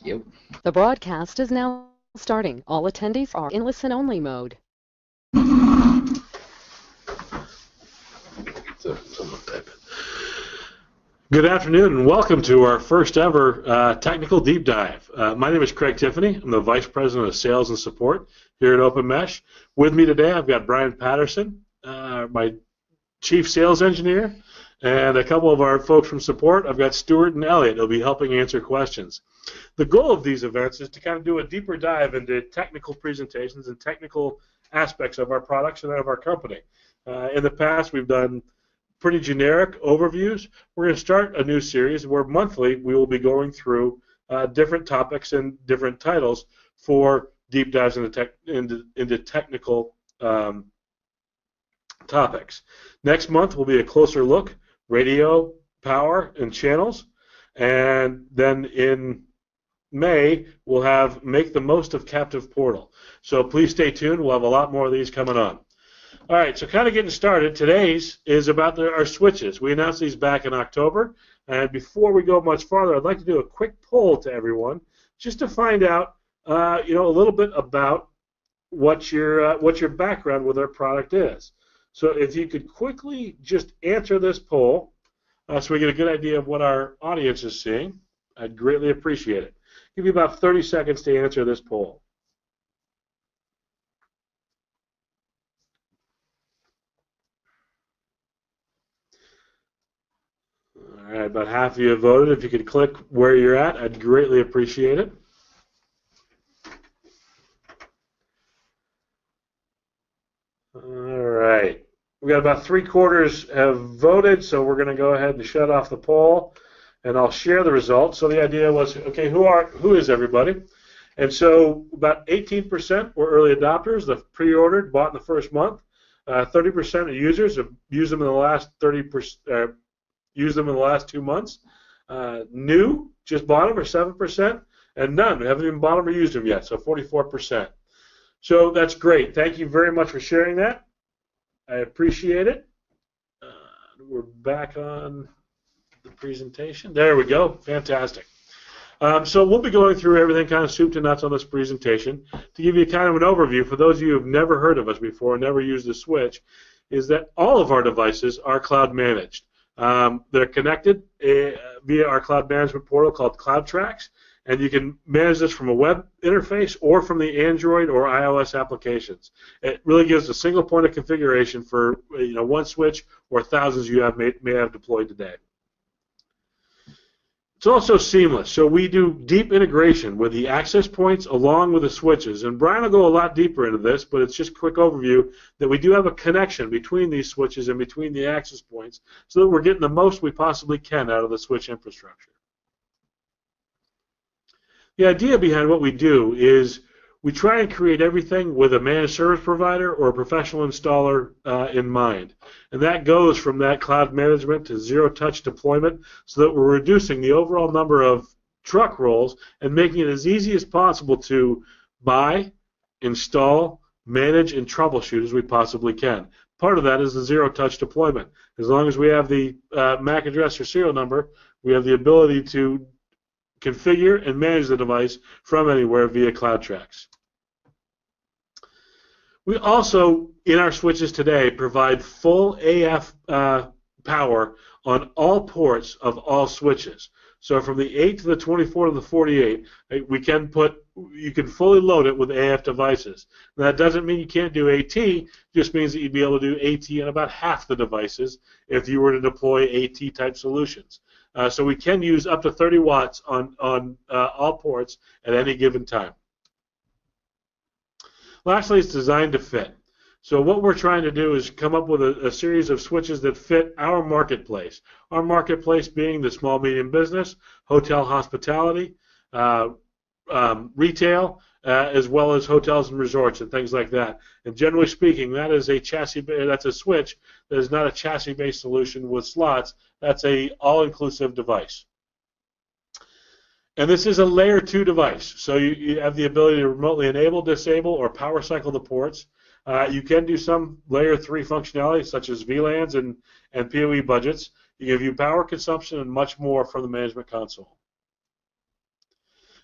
Yep. The broadcast is now starting. All attendees are in listen-only mode. Someone type it. Good afternoon and welcome to our first ever technical deep dive. My name is Craig Tiffany. I'm the Vice President of Sales and Support here at OpenMesh. With me today I've got Brian Patterson, my Chief Sales Engineer, and a couple of our folks from support. I've got Stuart and Elliot who'll be helping answer questions. The goal of these events is to kind of do a deeper dive into technical presentations and technical aspects of our products and of our company. In the past, we've done pretty generic overviews. We're going to start a new series where monthly we will be going through different topics and different titles for deep dives into technical topics. Next month will be a closer look, radio, power, and channels. And then in May, we'll have Make the Most of Captive Portal. So please stay tuned. We'll have a lot more of these coming on. All right, so kind of getting started, today's is about our switches. We announced these back in October, and before we go much farther, I'd like to do a quick poll to everyone just to find out, a little bit about what your background with our product is. So if you could quickly just answer this poll, so we get a good idea of what our audience is seeing, I'd greatly appreciate it. Give you about 30 seconds to answer this poll. All right, about half of you have voted. If you could click where you're at, I'd greatly appreciate it. All right. We got about 3/4 have voted, so we're going to go ahead and shut off the poll, and I'll share the results. So the idea was, okay, who is everybody? And so about 18% were early adopters, the pre-ordered, bought in the first month. 30% of users have used them in the last 30%. Used them in the last 2 months. New, just bought them, or 7%, and none haven't even bought them or used them yet, so 44%. So that's great. Thank you very much for sharing that. I appreciate it. We're back on the presentation. There we go. Fantastic. So we'll be going through everything kind of soup to nuts on this presentation. To give you kind of an overview, for those of you who have never heard of us before, never used the switch, is that all of our devices are cloud managed. They're connected via our cloud management portal called CloudTrax, and you can manage this from a web interface or from the Android or iOS applications. It really gives a single point of configuration for one switch or thousands you may have deployed today. It's also seamless, so we do deep integration with the access points along with the switches. And Brian will go a lot deeper into this, but it's just a quick overview that we do have a connection between these switches and between the access points so that we're getting the most we possibly can out of the switch infrastructure. The idea behind what we do is we try and create everything with a managed service provider or a professional installer in mind. And that goes from that cloud management to zero-touch deployment so that we're reducing the overall number of truck rolls and making it as easy as possible to buy, install, manage, and troubleshoot as we possibly can. Part of that is the zero-touch deployment. As long as we have the MAC address or serial number, we have the ability to configure and manage the device from anywhere via CloudTrax. We also, in our switches today, provide full AF power on all ports of all switches. So from the 8 to the 24 to the 48, you can fully load it with AF devices. Now, that doesn't mean you can't do AT, it just means that you'd be able to do AT on about half the devices if you were to deploy AT type solutions. So we can use up to 30 watts on all ports at any given time. Lastly, it's designed to fit. So what we're trying to do is come up with a series of switches that fit our marketplace. Our marketplace being the small, medium business, hotel, hospitality, retail, as well as hotels and resorts and things like that. And generally speaking, that is that's a switch that is not a chassis-based solution with slots. That's a all-inclusive device. And this is a layer 2 device, so you have the ability to remotely enable, disable, or power cycle the ports. You can do some layer 3 functionality, such as VLANs and PoE budgets. You can view power consumption and much more from the management console.